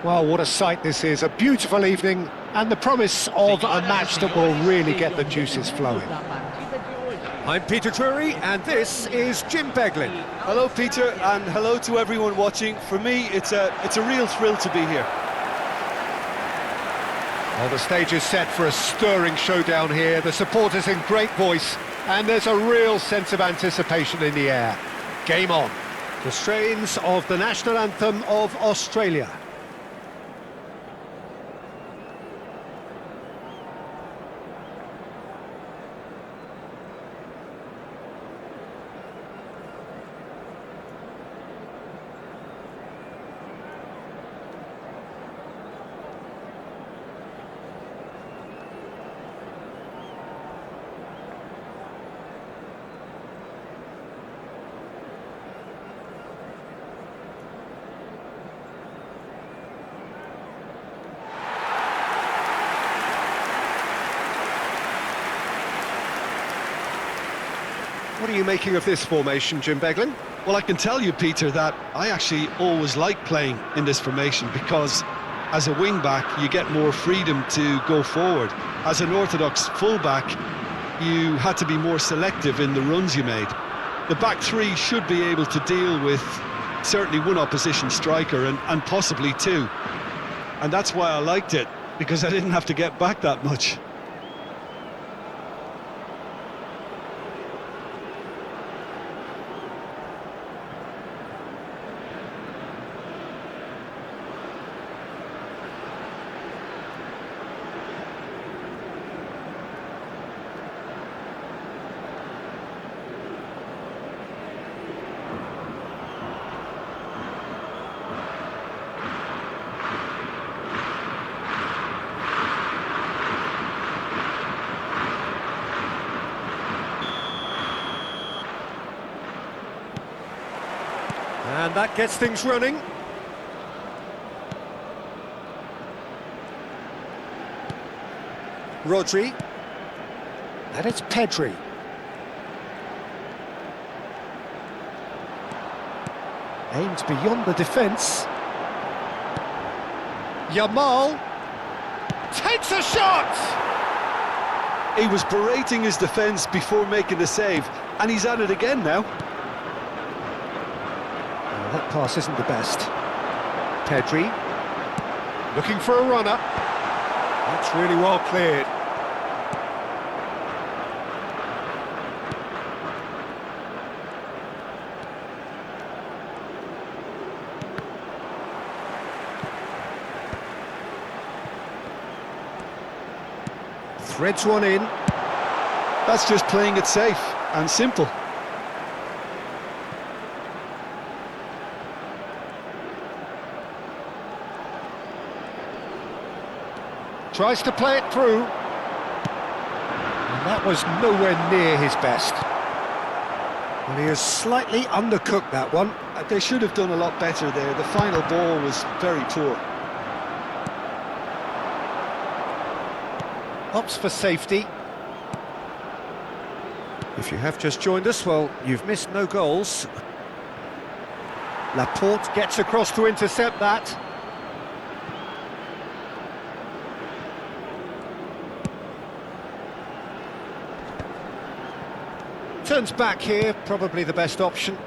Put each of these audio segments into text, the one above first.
Well, what a sight this is. A beautiful evening and the promise of a match that will really get the juices flowing. I'm Peter Drury and this is Jim Beglin. Hello Peter, and hello to everyone watching. For me, it's a real thrill to be here. Well, the stage is set for a stirring showdown here. The supporters in great voice and there's a real sense of anticipation in the air. Game on. The strains of the national anthem of Australia. What are you making of this formation, Jim Beglin? Well, I can tell you, Peter, that I actually always like playing in this formation because as a wing-back, you get more freedom to go forward. As an orthodox full-back, you had to be more selective in the runs you made. The back three should be able to deal with certainly one opposition striker and possibly two. And that's why I liked it, because I didn't have to get back that much. And that gets things running. Rodri. And it's Pedri. Aims beyond the defence. Yamal takes a shot! He was berating his defence before making the save, and he's at it again now. That pass isn't the best. Pedri, looking for a runner. That's really well cleared. Threads one in. That's just playing it safe and simple. Tries to play it through. And that was nowhere near his best. Well, he has slightly undercooked that one. They should have done a lot better there. The final ball was very poor. Opts for safety. If you have just joined us, well, you've missed no goals. Laporte gets across to intercept that. Turns back here, probably the best option.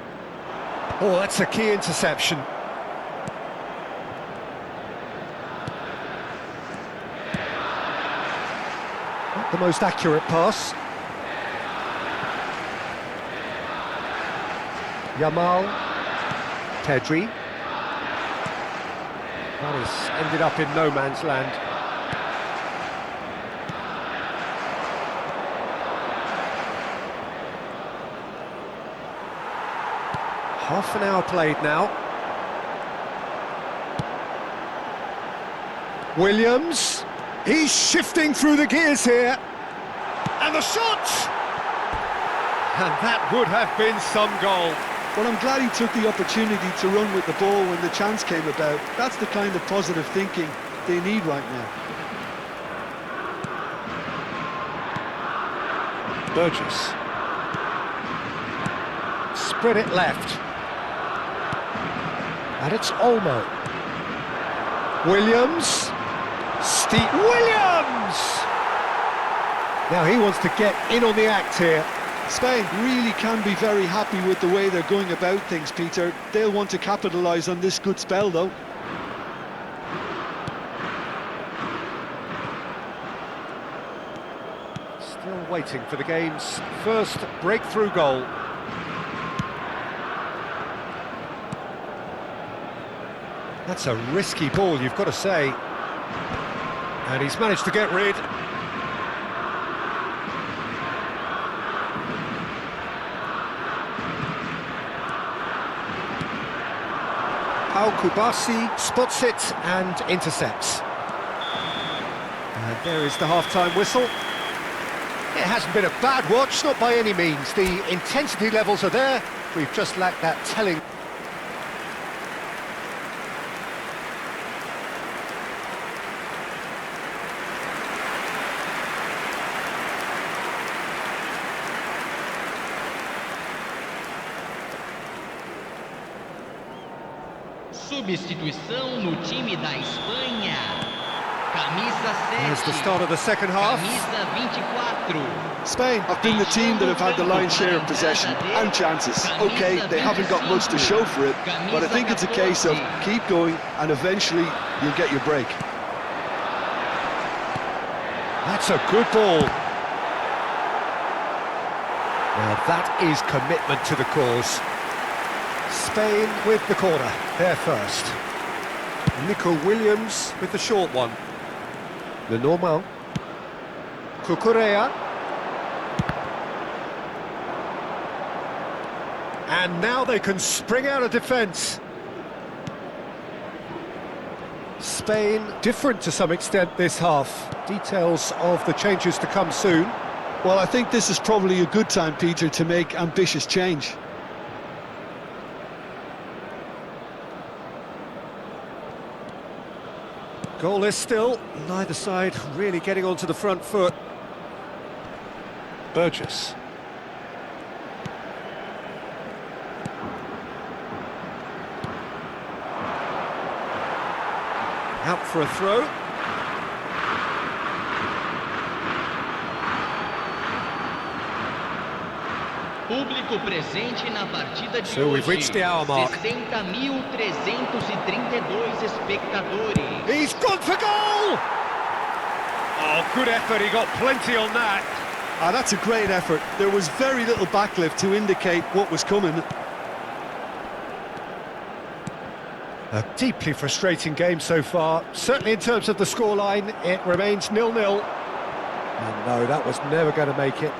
Oh, that's a key interception. Not the most accurate pass. Yamal. Pedri. That has ended up in no man's land. Half an hour played now. Williams, he's shifting through the gears here. And the shot! And that would have been some goal. Well, I'm glad he took the opportunity to run with the ball when the chance came about. That's the kind of positive thinking they need right now. Burgess. Spread it left. And it's Olmo. Williams. Williams! Now he wants to get in on the act here. Spain really can be very happy with the way they're going about things, Peter. They'll want to capitalise on this good spell, though. Still waiting for the game's first breakthrough goal. That's a risky ball, you've got to say. And he's managed to get rid. Al Kubasi spots it and intercepts. And there is the half-time whistle. It hasn't been a bad watch, not by any means. The intensity levels are there. We've just lacked that telling. Substituição no time da Espanha. Camisa 7. Here's the start of the second half. Camisa 24. Spain have been the team that have had the lion's share of possession and chances. Okay, they haven't got much to show for it, but I think it's a case of keep going and eventually you'll get your break. That's a good ball. Now that is commitment to the cause. Spain with the corner, there first. Nico Williams with the short one. Le Normand. Cucurella. And now they can spring out of defence. Spain different to some extent this half. Details of the changes to come soon. Well, I think this is probably a good time, Peter, to make ambitious change. Goalless still, neither side really getting onto the front foot. Burgess. Out for a throw. Público presente na partida de So we've reached the hour mark. 60.332 espectadores. He's gone for goal! Oh, good effort, he got plenty on that. Ah, that's a great effort. There was very little backlift to indicate what was coming. A deeply frustrating game so far. Certainly in terms of the scoreline, it remains 0-0. And no, that was never going to make it.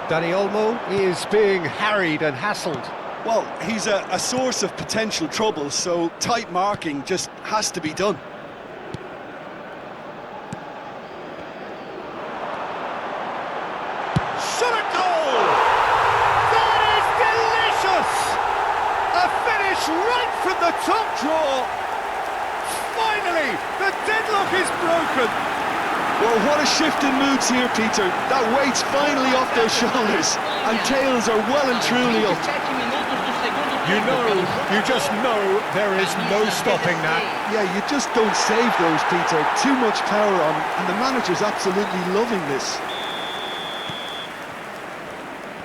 Dani Olmo is being harried and hassled. Well, he's a source of potential trouble, so tight marking just has to be done. Shot at goal! That is delicious! A finish right from the top draw. Finally, the deadlock is broken. Well, what a shift in moods here, Peter. That weight's finally off their shoulders, and tails are well and truly up. You just know there is no stopping that. Yeah, you just don't save those, Peter. Too much power on, and the manager's absolutely loving this.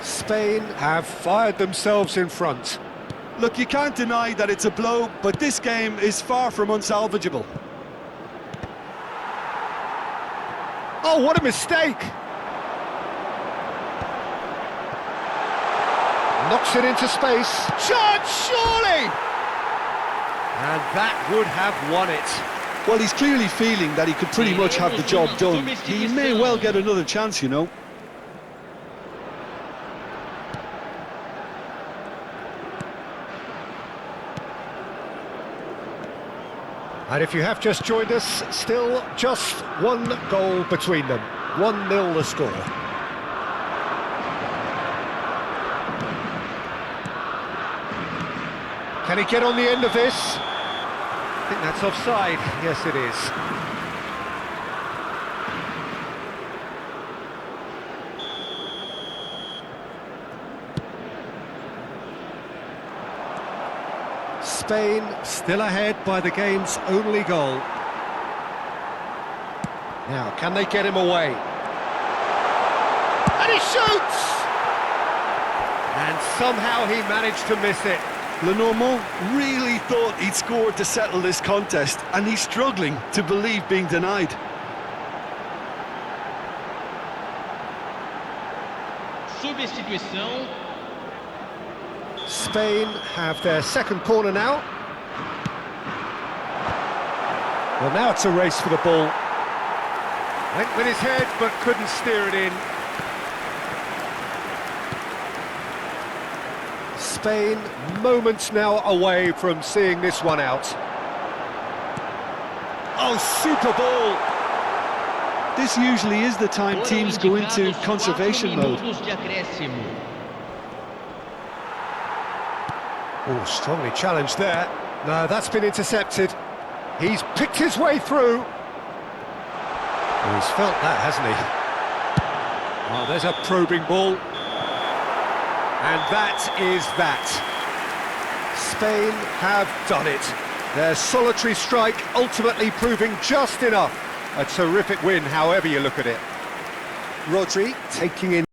Spain have fired themselves in front. Look, you can't deny that it's a blow, but this game is far from unsalvageable. Oh, what a mistake! Knocks it into space. Shot, surely! And that would have won it. Well, he's clearly feeling that he could pretty much have the job done. He may well get another chance, you know. And if you have just joined us, still just one goal between them. 1-0 the score. Can he get on the end of this? I think that's offside. Yes, it is. Spain still ahead by the game's only goal. Now, can they get him away? And he shoots! And somehow he managed to miss it. Lenormand really thought he'd scored to settle this contest, and he's struggling to believe being denied. Substituição. Spain have their second corner now. Well, now it's a race for the ball. Went with his head, but couldn't steer it in. Spain, moments now away from seeing this one out. Oh, super ball! This usually is the time teams go into conservation mode. Oh, strongly challenged there. No, that's been intercepted. He's picked his way through. Oh, he's felt that, hasn't he? Oh, there's a probing ball. And that is that. Spain have done it. Their solitary strike ultimately proving just enough. A terrific win, however you look at it. Rodri taking in